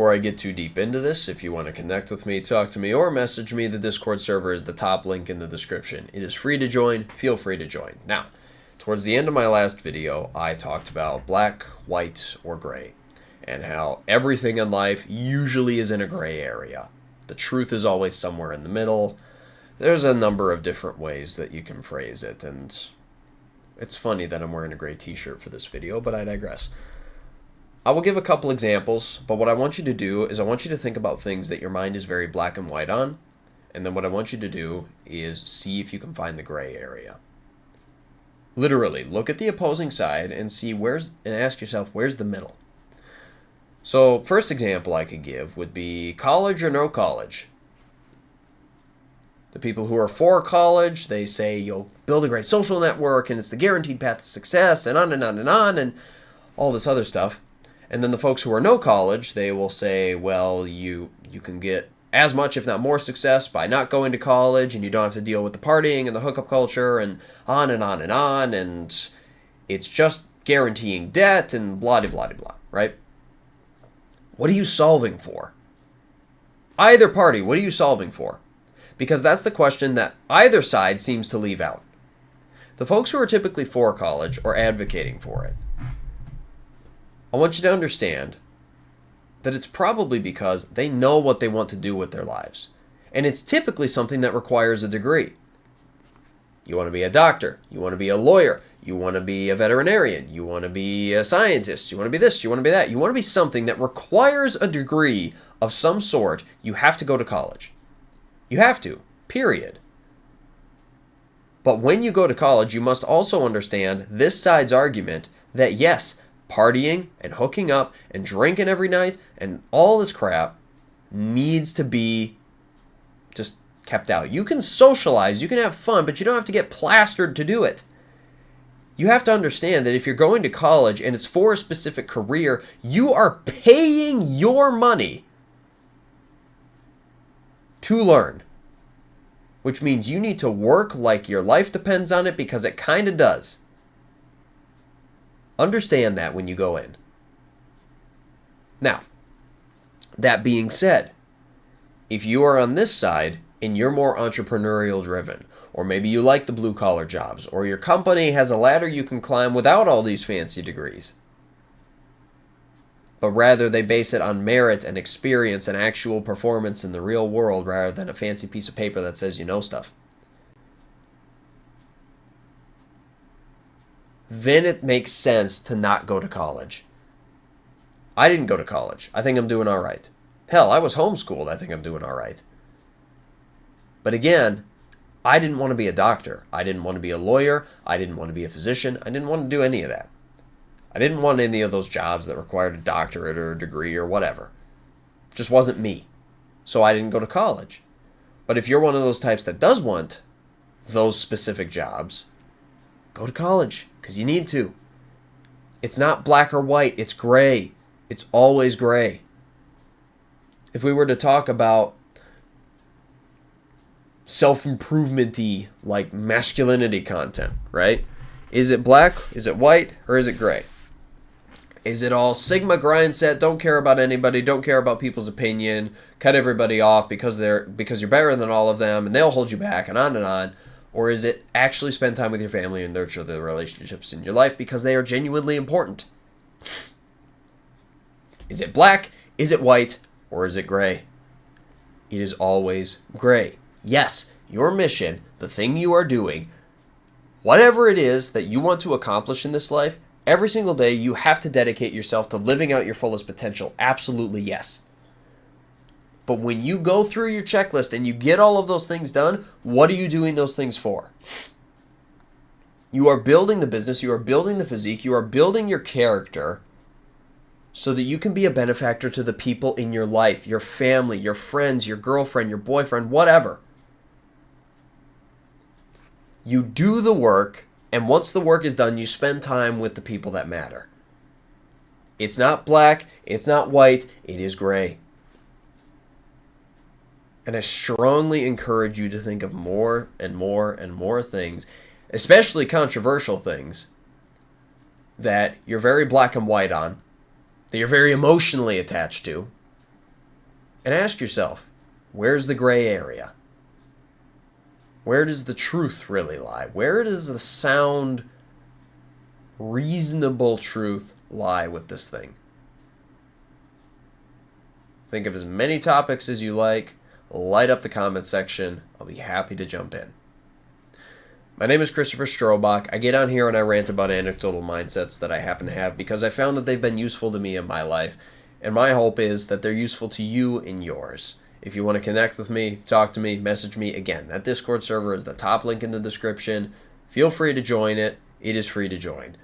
before I get too deep into this, if you want to connect with me, talk to me, or message me, the Discord server is the top link in the description. It is free to join. Feel free to join. Now, towards the end of my last video, I talked about black, white, or gray, and how everything in life usually is in a gray area. The truth is always somewhere in the middle. There's a number of different ways that you can phrase it, and it's funny that I'm wearing a gray t-shirt for this video, but I digress. I will give a couple examples, but what I want you to do is I want you to think about things that your mind is very black and white on, and then what I want you to do is see if you can find the gray area. Literally, look at the opposing side and see and ask yourself, where's the middle? So, first example I could give would be college or no college. The people who are for college, they say you'll build a great social network and it's the guaranteed path to success and on and on and on and all this other stuff. And then the folks who are no college, they will say, well, you can get as much, if not more, success by not going to college, and you don't have to deal with the partying and the hookup culture and on and on and on, and it's just guaranteeing debt and blah, blah, blah, blah, right? What are you solving for? Either party, what are you solving for? Because that's the question that either side seems to leave out. The folks who are typically for college or advocating for it, I want you to understand that it's probably because they know what they want to do with their lives. And it's typically something that requires a degree. You want to be a doctor. You want to be a lawyer. You want to be a veterinarian. You want to be a scientist. You want to be this. You want to be that. You want to be something that requires a degree of some sort. You have to go to college. You have to, period. But when you go to college, you must also understand this side's argument that yes, partying and hooking up and drinking every night and all this crap needs to be just kept out. You can socialize, you can have fun, but you don't have to get plastered to do it. You have to understand that if you're going to college and it's for a specific career, you are paying your money to learn. Which means you need to work like your life depends on it, because it kind of does. Understand that when you go in. Now, that being said, if you are on this side and you're more entrepreneurial driven, or maybe you like the blue collar jobs, or your company has a ladder you can climb without all these fancy degrees, but rather they base it on merit and experience and actual performance in the real world rather than a fancy piece of paper that says you know stuff, then it makes sense to not go to college. I didn't go to college. I think I'm doing all right. Hell, I was homeschooled. I think I'm doing all right. But again, I didn't want to be a doctor. I didn't want to be a lawyer. I didn't want to be a physician. I didn't want to do any of that. I didn't want any of those jobs that required a doctorate or a degree or whatever. It just wasn't me. So I didn't go to college. But if you're one of those types that does want those specific jobs, go to college, because you need to. It's not black or white, it's gray. It's always gray. If we were to talk about self-improvement-y, like masculinity content, right? Is it black, is it white, or is it gray? Is it all Sigma grind set, don't care about anybody, don't care about people's opinion, cut everybody off because you're better than all of them and they'll hold you back and on and on? Or is it actually spend time with your family and nurture the relationships in your life because they are genuinely important? Is it black, is it white, or is it gray? It is always gray. Yes, your mission, the thing you are doing, whatever it is that you want to accomplish in this life, every single day you have to dedicate yourself to living out your fullest potential. Absolutely yes. But when you go through your checklist and you get all of those things done, what are you doing those things for? You are building the business, you are building the physique, you are building your character so that you can be a benefactor to the people in your life, your family, your friends, your girlfriend, your boyfriend, whatever. You do the work, and once the work is done, you spend time with the people that matter. It's not black, it's not white, it is gray. And I strongly encourage you to think of more and more and more things, especially controversial things, that you're very black and white on, that you're very emotionally attached to, And ask yourself, where's the gray area? Where does the truth really lie? Where does the sound, reasonable truth lie with this thing? Think of as many topics as you like. Light up the comment section. I'll be happy to jump in. My name is Christopher Strobach. I get on here and I rant about anecdotal mindsets that I happen to have because I found that they've been useful to me in my life. And my hope is that they're useful to you in yours. If you want to connect with me, talk to me, message me, again, that Discord server is the top link in the description. Feel free to join it. It is free to join.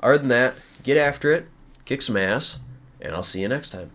Other than that, get after it, kick some ass, and I'll see you next time.